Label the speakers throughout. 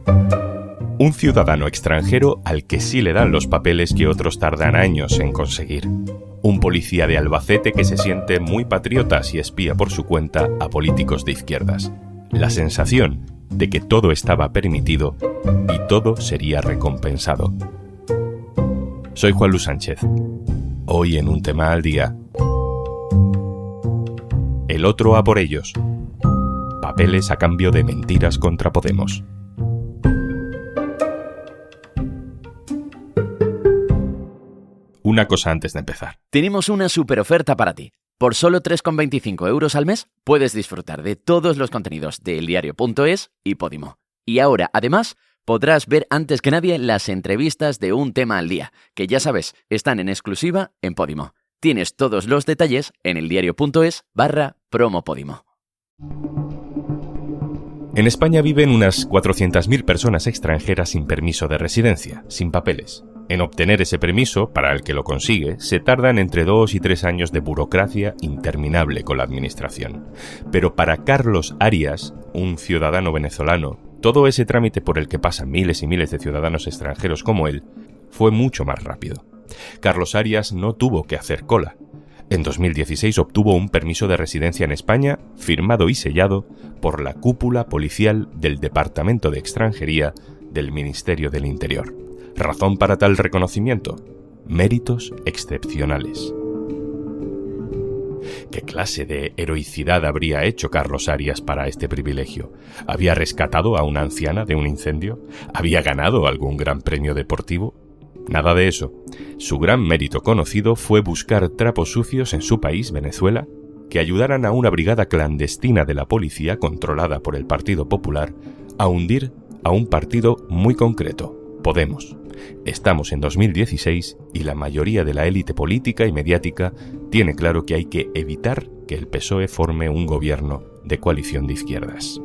Speaker 1: Un ciudadano extranjero al que sí le dan los papeles que otros tardan años en conseguir. Un policía de Albacete que se siente muy patriota si espía por su cuenta a políticos de izquierdas. La sensación de que todo estaba permitido y todo sería recompensado. Soy Juan Luis Sánchez. Hoy en un tema al día. El otro a por ellos. Papeles a cambio de mentiras contra Podemos. Una cosa antes de empezar.
Speaker 2: Tenemos una super oferta para ti. Por solo 3,25 € al mes puedes disfrutar de todos los contenidos de eldiario.es y Podimo. Y ahora, además, podrás ver antes que nadie las entrevistas de Un Tema al Día, que ya sabes, están en exclusiva en Podimo. Tienes todos los detalles en eldiario.es/promopodimo.
Speaker 1: En España viven unas 400.000 personas extranjeras sin permiso de residencia, sin papeles. En obtener ese permiso, para el que lo consigue, se tardan entre 2 y 3 años de burocracia interminable con la administración. Pero para Carlos Arias, un ciudadano venezolano, todo ese trámite por el que pasan miles y miles de ciudadanos extranjeros como él, fue mucho más rápido. Carlos Arias no tuvo que hacer cola. En 2016 obtuvo un permiso de residencia en España, firmado y sellado por la cúpula policial del Departamento de Extranjería del Ministerio del Interior. ¿Razón para tal reconocimiento? Méritos excepcionales. ¿Qué clase de heroicidad habría hecho Carlos Arias para este privilegio? ¿Había rescatado a una anciana de un incendio? ¿Había ganado algún gran premio deportivo? Nada de eso. Su gran mérito conocido fue buscar trapos sucios en su país, Venezuela, que ayudaran a una brigada clandestina de la policía controlada por el Partido Popular a hundir a un partido muy concreto, Podemos. Estamos en 2016 y la mayoría de la élite política y mediática tiene claro que hay que evitar que el PSOE forme un gobierno de coalición de izquierdas.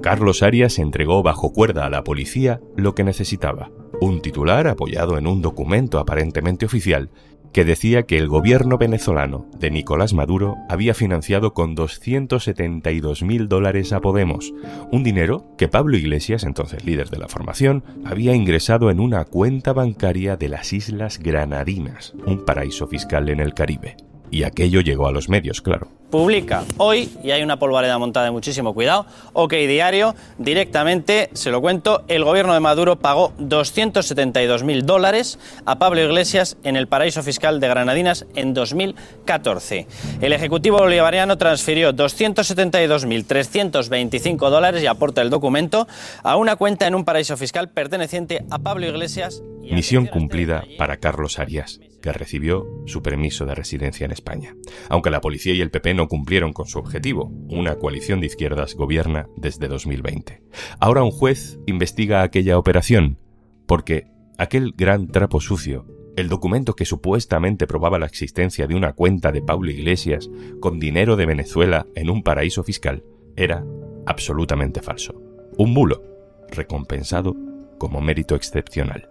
Speaker 1: Carlos Arias entregó bajo cuerda a la policía lo que necesitaba, un titular apoyado en un documento aparentemente oficial que decía que el gobierno venezolano de Nicolás Maduro había financiado con $272.000 a Podemos, un dinero que Pablo Iglesias, entonces líder de la formación, había ingresado en una cuenta bancaria de las Islas Granadinas, un paraíso fiscal en el Caribe. Y aquello llegó a los medios, claro.
Speaker 3: Publica hoy, y hay una polvareda montada de muchísimo cuidado, OK Diario, directamente, se lo cuento, el gobierno de Maduro pagó $272.000 a Pablo Iglesias en el paraíso fiscal de Granadinas en 2014. El Ejecutivo bolivariano transfirió $272.325, y aporta el documento, a una cuenta en un paraíso fiscal perteneciente a Pablo Iglesias.
Speaker 1: Misión cumplida para Carlos Arias, que recibió su permiso de residencia en España. Aunque la policía y el PP no cumplieron con su objetivo, una coalición de izquierdas gobierna desde 2020. Ahora un juez investiga aquella operación, porque aquel gran trapo sucio, el documento que supuestamente probaba la existencia de una cuenta de Pablo Iglesias con dinero de Venezuela en un paraíso fiscal, era absolutamente falso. Un bulo, recompensado como mérito excepcional.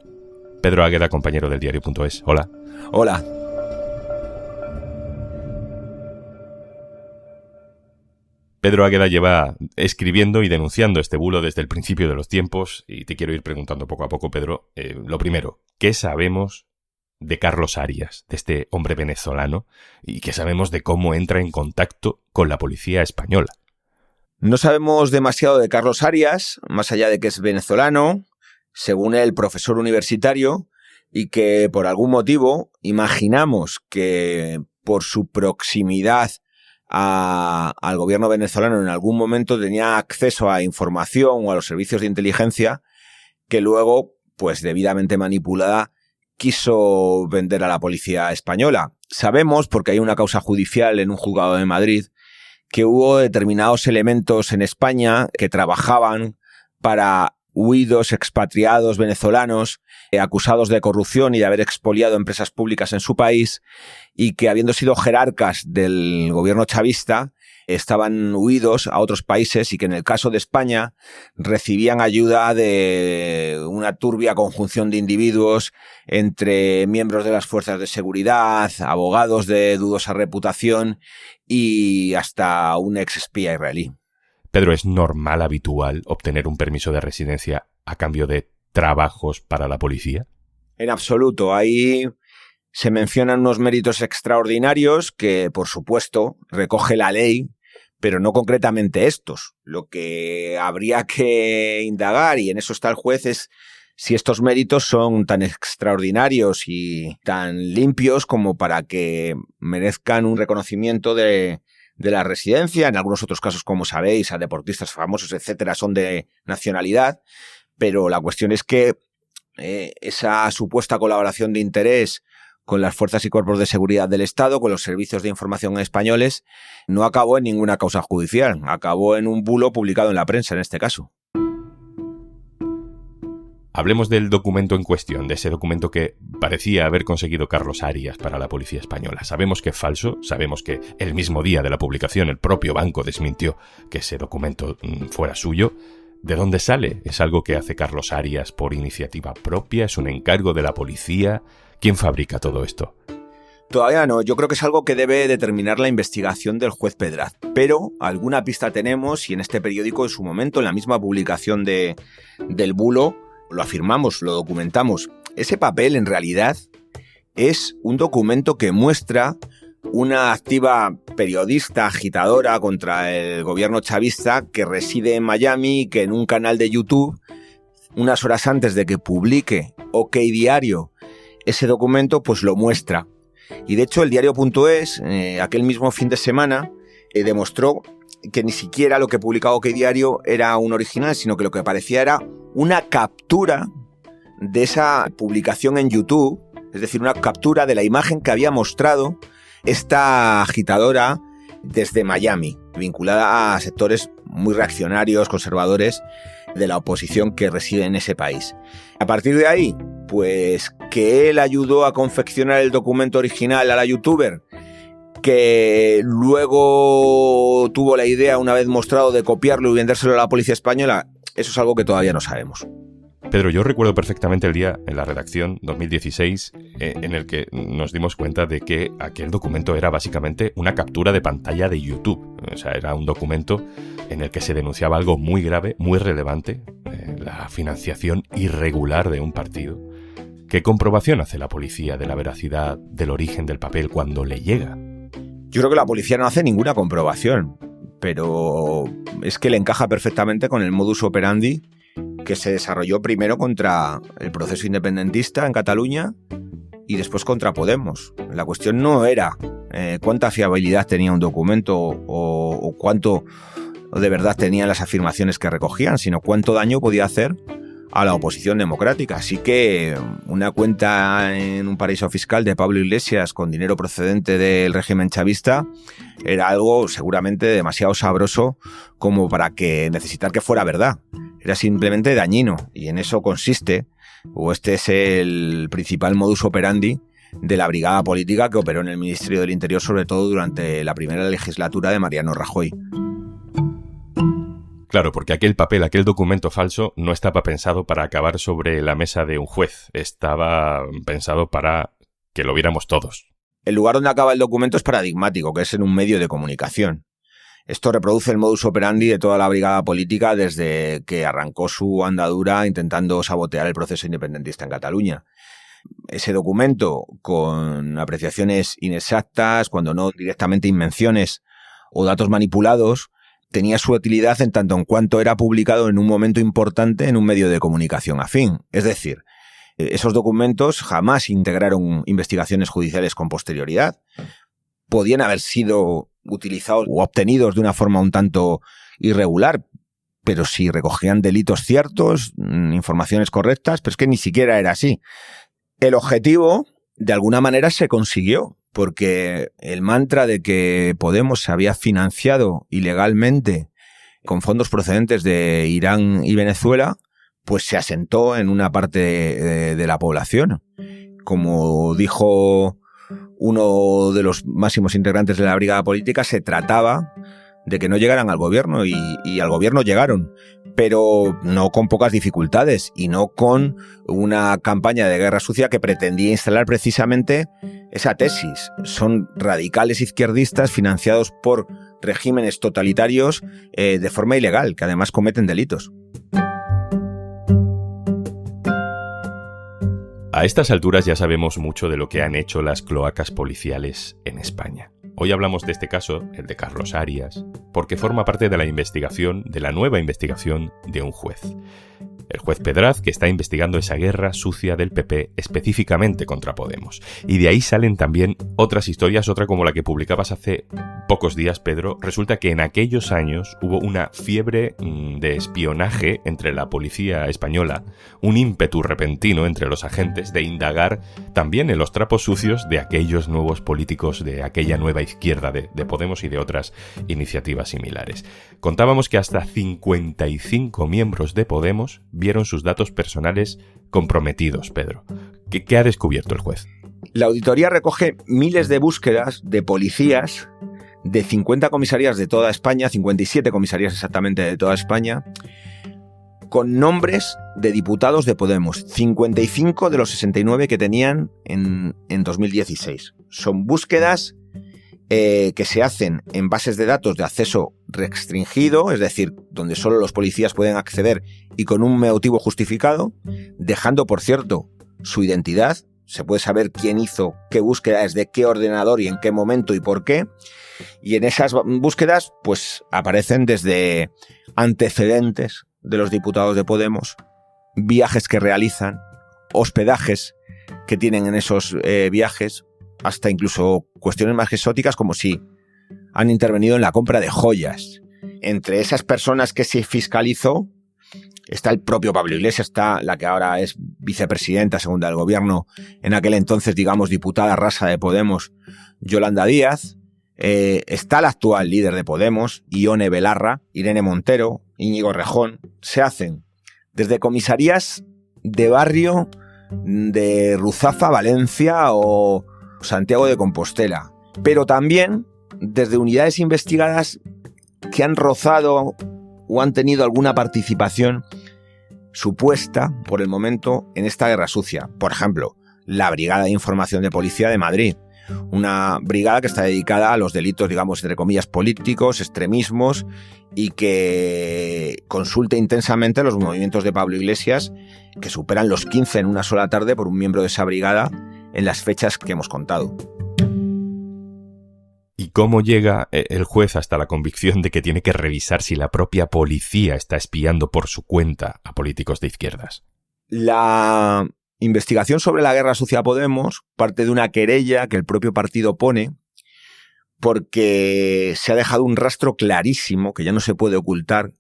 Speaker 1: Pedro Águeda, compañero del diario.es. Hola.
Speaker 4: Hola.
Speaker 1: Pedro Águeda lleva escribiendo y denunciando este bulo desde el principio de los tiempos y te quiero ir preguntando poco a poco, Pedro. Lo primero, ¿qué sabemos de Carlos Arias, de este hombre venezolano, y qué sabemos de cómo entra en contacto con la policía española?
Speaker 4: No sabemos demasiado de Carlos Arias, más allá de que es venezolano, según él, profesor universitario, y que por algún motivo imaginamos que por su proximidad al gobierno venezolano en algún momento tenía acceso a información o a los servicios de inteligencia que luego, pues debidamente manipulada, quiso vender a la policía española. Sabemos, porque hay una causa judicial en un juzgado de Madrid, que hubo determinados elementos en España que trabajaban para huidos, expatriados venezolanos, acusados de corrupción y de haber expoliado empresas públicas en su país, y que habiendo sido jerarcas del gobierno chavista, estaban huidos a otros países y que en el caso de España recibían ayuda de una turbia conjunción de individuos entre miembros de las fuerzas de seguridad, abogados de dudosa reputación y hasta un ex espía israelí.
Speaker 1: Pedro, ¿es normal, habitual, obtener un permiso de residencia a cambio de trabajos para la policía?
Speaker 4: En absoluto. Ahí se mencionan unos méritos extraordinarios que, por supuesto, recoge la ley, pero no concretamente estos. Lo que habría que indagar, y en eso está el juez, es si estos méritos son tan extraordinarios y tan limpios como para que merezcan un reconocimiento de la residencia. En algunos otros casos, como sabéis, a deportistas famosos, etcétera, son de nacionalidad, pero la cuestión es que esa supuesta colaboración de interés con las fuerzas y cuerpos de seguridad del Estado, con los servicios de información españoles, no acabó en ninguna causa judicial, acabó en un bulo publicado en la prensa en este caso.
Speaker 1: Hablemos del documento en cuestión, de ese documento que parecía haber conseguido Carlos Arias para la policía española. Sabemos que es falso, sabemos que el mismo día de la publicación el propio banco desmintió que ese documento fuera suyo. ¿De dónde sale? ¿Es algo que hace Carlos Arias por iniciativa propia? ¿Es un encargo de la policía? ¿Quién fabrica todo esto?
Speaker 4: Todavía no, yo creo que es algo que debe determinar la investigación del juez Pedraz. Pero alguna pista tenemos y en este periódico en su momento, en la misma publicación del bulo, lo afirmamos, lo documentamos. Ese papel en realidad es un documento que muestra una activa periodista agitadora contra el gobierno chavista que reside en Miami y que en un canal de YouTube, unas horas antes de que publique OK Diario ese documento, pues lo muestra. Y de hecho el diario.es, aquel mismo fin de semana, demostró que ni siquiera lo que publicaba OK Diario era un original, sino que lo que aparecía era una captura de esa publicación en YouTube, es decir, una captura de la imagen que había mostrado esta agitadora desde Miami, vinculada a sectores muy reaccionarios, conservadores de la oposición que reside en ese país. A partir de ahí, pues que él ayudó a confeccionar el documento original a la youtuber, que luego tuvo la idea, una vez mostrado, de copiarlo y vendérselo a la policía española, eso es algo que todavía no sabemos.
Speaker 1: Pedro, yo recuerdo perfectamente el día en la redacción, 2016, en el que nos dimos cuenta de que aquel documento era básicamente una captura de pantalla de YouTube. O sea, era un documento en el que se denunciaba algo muy grave, muy relevante, la financiación irregular de un partido. ¿Qué comprobación hace la policía de la veracidad del origen del papel cuando le llega?
Speaker 4: Yo creo que la policía no hace ninguna comprobación, pero es que le encaja perfectamente con el modus operandi que se desarrolló primero contra el proceso independentista en Cataluña y después contra Podemos. La cuestión no era cuánta fiabilidad tenía un documento o cuánto de verdad tenían las afirmaciones que recogían, sino cuánto daño podía hacer a la oposición democrática. Así que una cuenta en un paraíso fiscal de Pablo Iglesias con dinero procedente del régimen chavista era algo seguramente demasiado sabroso como para que necesitar que fuera verdad. Era simplemente dañino, y en eso consiste, o este es el principal modus operandi de la brigada política que operó en el Ministerio del Interior, sobre todo durante la primera legislatura de Mariano Rajoy.
Speaker 1: Claro, porque aquel papel, aquel documento falso no estaba pensado para acabar sobre la mesa de un juez, estaba pensado para que lo viéramos todos.
Speaker 4: El lugar donde acaba el documento es paradigmático, que es en un medio de comunicación. Esto reproduce el modus operandi de toda la brigada política desde que arrancó su andadura intentando sabotear el proceso independentista en Cataluña. Ese documento, con apreciaciones inexactas, cuando no directamente invenciones o datos manipulados, tenía su utilidad en tanto en cuanto era publicado en un momento importante en un medio de comunicación afín. Es decir, esos documentos jamás integraron investigaciones judiciales con posterioridad. Podían haber sido utilizados o obtenidos de una forma un tanto irregular, pero si recogían delitos ciertos, informaciones correctas, pero es que ni siquiera era así. El objetivo, de alguna manera, se consiguió, porque el mantra de que Podemos se había financiado ilegalmente con fondos procedentes de Irán y Venezuela, pues se asentó en una parte de la población. Como dijo uno de los máximos integrantes de la brigada política, se trataba de que no llegaran al gobierno y al gobierno llegaron, pero no con pocas dificultades y no con una campaña de guerra sucia que pretendía instalar precisamente esa tesis. Son radicales izquierdistas financiados por regímenes totalitarios de forma ilegal, que además cometen delitos.
Speaker 1: A estas alturas ya sabemos mucho de lo que han hecho las cloacas policiales en España. Hoy hablamos de este caso, el de Carlos Arias, porque forma parte de la investigación, de la nueva investigación de un juez. El juez Pedraz, que está investigando esa guerra sucia del PP específicamente contra Podemos. Y de ahí salen también otras historias, otra como la que publicabas hace pocos días, Pedro. Resulta que en aquellos años hubo una fiebre de espionaje entre la policía española, un ímpetu repentino entre los agentes de indagar también en los trapos sucios de aquellos nuevos políticos de aquella nueva izquierda de Podemos y de otras iniciativas similares. Contábamos que hasta 55 miembros de Podemos vieron sus datos personales comprometidos, Pedro. ¿Qué ha descubierto el juez?
Speaker 4: La auditoría recoge miles de búsquedas de policías de 50 comisarías de toda España, 57 comisarías exactamente de toda España, con nombres de diputados de Podemos, 55 de los 69 que tenían en 2016. Son búsquedas que se hacen en bases de datos de acceso restringido, es decir, donde solo los policías pueden acceder y con un motivo justificado, dejando, por cierto, su identidad. Se puede saber quién hizo qué búsqueda, desde qué ordenador y en qué momento y por qué. Y en esas búsquedas, pues aparecen desde antecedentes de los diputados de Podemos, viajes que realizan, hospedajes que tienen en esos viajes, hasta incluso cuestiones más exóticas como si han intervenido en la compra de joyas. Entre esas personas que se fiscalizó está el propio Pablo Iglesias, está la que ahora es vicepresidenta segunda del gobierno, en aquel entonces, digamos, diputada rasa de Podemos, Yolanda Díaz, está la actual líder de Podemos, Ione Belarra, Irene Montero, Íñigo Errejón. Se hacen desde comisarías de barrio de Ruzafa, Valencia o Santiago de Compostela, pero también desde unidades investigadas que han rozado o han tenido alguna participación supuesta por el momento en esta guerra sucia. Por ejemplo, la Brigada de Información de Policía de Madrid, una brigada que está dedicada a los delitos, digamos, entre comillas, políticos, extremismos, y que consulta intensamente los movimientos de Pablo Iglesias, que superan los 15 en una sola tarde por un miembro de esa brigada en las fechas que hemos contado.
Speaker 1: ¿Y cómo llega el juez hasta la convicción de que tiene que revisar si la propia policía está espiando por su cuenta a políticos de izquierdas?
Speaker 4: La investigación sobre la guerra sucia a Podemos parte de una querella que el propio partido pone porque se ha dejado un rastro clarísimo, que ya no se puede ocultar,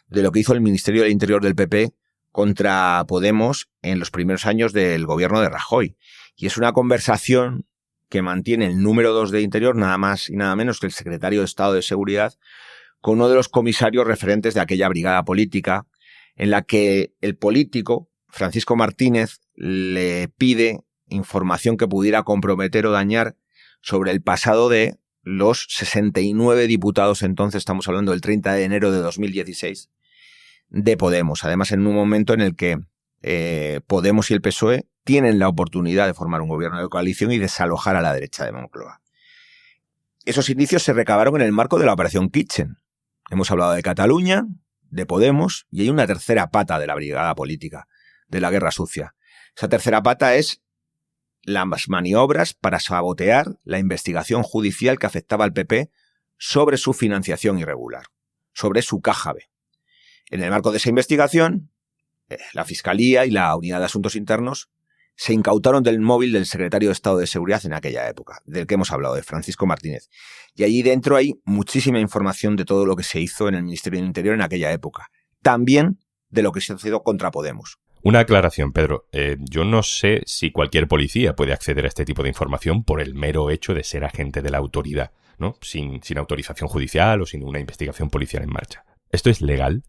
Speaker 4: de lo que hizo el Ministerio del Interior del PP contra Podemos en los primeros años del gobierno de Rajoy. Y es una conversación que mantiene el número 2 de Interior, nada más y nada menos que el secretario de Estado de Seguridad, con uno de los comisarios referentes de aquella brigada política, en la que el político, Francisco Martínez, le pide información que pudiera comprometer o dañar sobre el pasado de los 69 diputados, entonces estamos hablando del 30 de enero de 2016, de Podemos. Además, en un momento en el que Podemos y el PSOE tienen la oportunidad de formar un gobierno de coalición y desalojar a la derecha de Moncloa. Esos indicios se recabaron en el marco de la Operación Kitchen. Hemos hablado de Cataluña, de Podemos, y hay una tercera pata de la brigada política, de la guerra sucia. Esa tercera pata es las maniobras para sabotear la investigación judicial que afectaba al PP sobre su financiación irregular, sobre su caja B. En el marco de esa investigación, la Fiscalía y la Unidad de Asuntos Internos se incautaron del móvil del secretario de Estado de Seguridad en aquella época, del que hemos hablado, de Francisco Martínez. Y allí dentro hay muchísima información de todo lo que se hizo en el Ministerio del Interior en aquella época. También de lo que se hizo contra Podemos.
Speaker 1: Una aclaración, Pedro. Yo no sé si cualquier policía puede acceder a este tipo de información por el mero hecho de ser agente de la autoridad, ¿no? Sin autorización judicial o sin una investigación policial en marcha. ¿Esto es legal?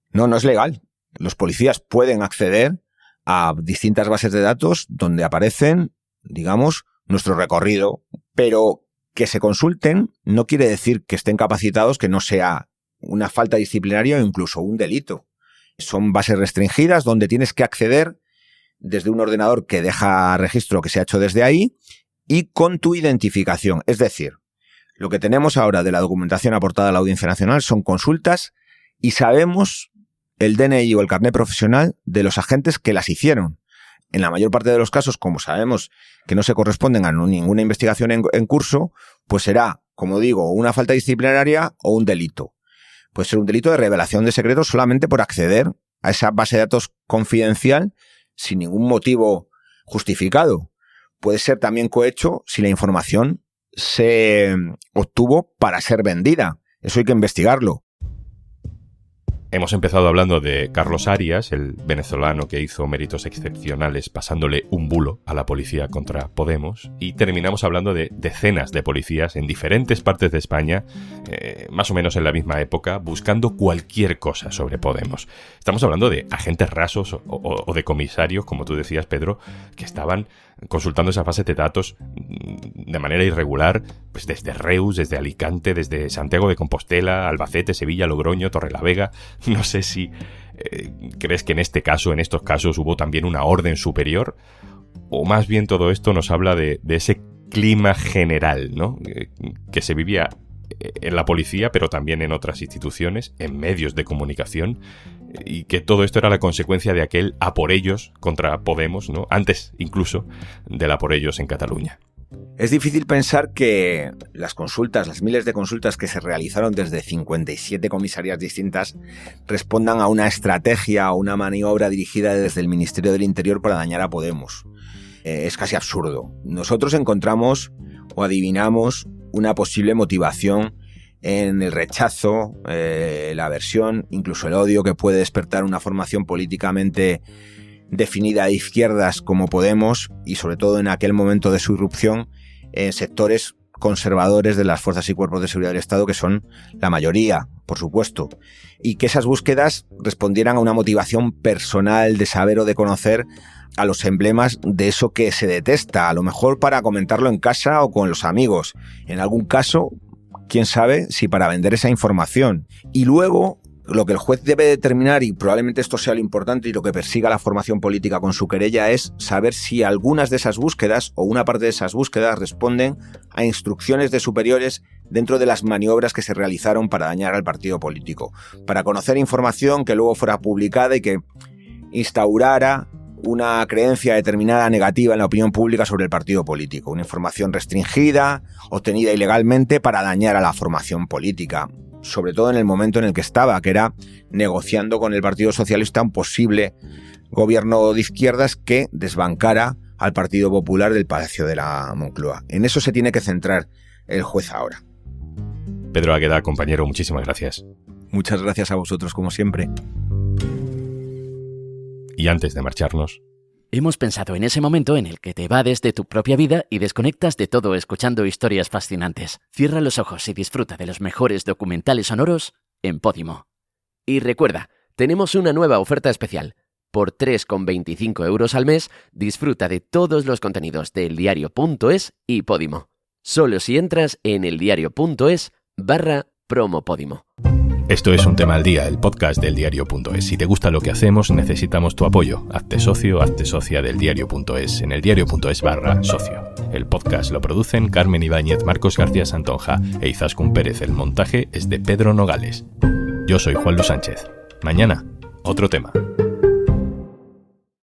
Speaker 4: No, no es legal. Los policías pueden acceder a distintas bases de datos donde aparecen, digamos, nuestro recorrido, pero que se consulten no quiere decir que estén capacitados, que no sea una falta disciplinaria o incluso un delito. Son bases restringidas donde tienes que acceder desde un ordenador que deja registro que se ha hecho desde ahí y con tu identificación. Es decir, Lo que tenemos ahora de la documentación aportada a la Audiencia Nacional son consultas y sabemos el DNI o el carnet profesional de los agentes que las hicieron. En la mayor parte de los casos, como sabemos que no se corresponden a ninguna investigación en curso, pues será, como digo, una falta disciplinaria o un delito. Puede ser un delito de revelación de secretos solamente por acceder a esa base de datos confidencial sin ningún motivo justificado. Puede ser también cohecho si la información se obtuvo para ser vendida. Eso hay que investigarlo.
Speaker 1: Hemos empezado hablando de Carlos Arias, el venezolano que hizo méritos excepcionales pasándole un bulo a la policía contra Podemos, y terminamos hablando de decenas de policías en diferentes partes de España, más o menos en la misma época, buscando cualquier cosa sobre Podemos. Estamos hablando de agentes rasos o de comisarios, como tú decías, Pedro, que estaban consultando esas bases de datos de manera irregular, pues desde Reus, desde Alicante, desde Santiago de Compostela, Albacete, Sevilla, Logroño, Torrelavega. No sé si crees que en estos casos hubo también una orden superior, o más bien todo esto nos habla de ese clima general, ¿no? Que se vivía en la policía, pero también en otras instituciones, en medios de comunicación, y que todo esto era la consecuencia de aquel a por ellos contra Podemos, ¿no? Antes incluso del a por ellos en Cataluña.
Speaker 4: Es difícil pensar que las consultas, las miles de consultas que se realizaron desde 57 comisarías distintas, respondan a una estrategia o una maniobra dirigida desde el Ministerio del Interior para dañar a Podemos. Es casi absurdo. Nosotros encontramos o adivinamos una posible motivación en el rechazo, la aversión, incluso el odio que puede despertar una formación políticamente definida de izquierdas como Podemos, y sobre todo en aquel momento de su irrupción en sectores conservadores de las fuerzas y cuerpos de seguridad del Estado, que son la mayoría, por supuesto, y que esas búsquedas respondieran a una motivación personal de saber o de conocer a los emblemas de eso que se detesta, a lo mejor para comentarlo en casa o con los amigos, en algún caso, quién sabe si para vender esa información. Y luego, lo que el juez debe determinar, y probablemente esto sea lo importante y lo que persiga la formación política con su querella, es saber si algunas de esas búsquedas o una parte de esas búsquedas responden a instrucciones de superiores dentro de las maniobras que se realizaron para dañar al partido político, para conocer información que luego fuera publicada y que instaurara una creencia determinada negativa en la opinión pública sobre el partido político, una información restringida, obtenida ilegalmente para dañar a la formación política, sobre todo en el momento en el que estaba, que era negociando con el Partido Socialista un posible gobierno de izquierdas que desbancara al Partido Popular del Palacio de la Moncloa. En eso se tiene que centrar el juez ahora.
Speaker 1: Pedro Águeda, compañero, muchísimas gracias.
Speaker 4: Muchas gracias a vosotros, como siempre.
Speaker 1: Y antes de marcharnos,
Speaker 2: hemos pensado en ese momento en el que te evades de tu propia vida y desconectas de todo escuchando historias fascinantes. Cierra los ojos y disfruta de los mejores documentales sonoros en Podimo. Y recuerda, tenemos una nueva oferta especial. Por 3,25 € al mes, disfruta de todos los contenidos de eldiario.es y Podimo. Solo si entras en eldiario.es/promopodimo.
Speaker 1: Esto es Un Tema al Día, el podcast del Diario.es. Si te gusta lo que hacemos, necesitamos tu apoyo. Hazte socio, hazte socia del Diario.es en eldiario.es/socio. El podcast lo producen Carmen Ibáñez, Marcos García Santonja e Izaskun Pérez. El montaje es de Pedro Nogales. Yo soy Juan Luis Sánchez. Mañana, otro tema.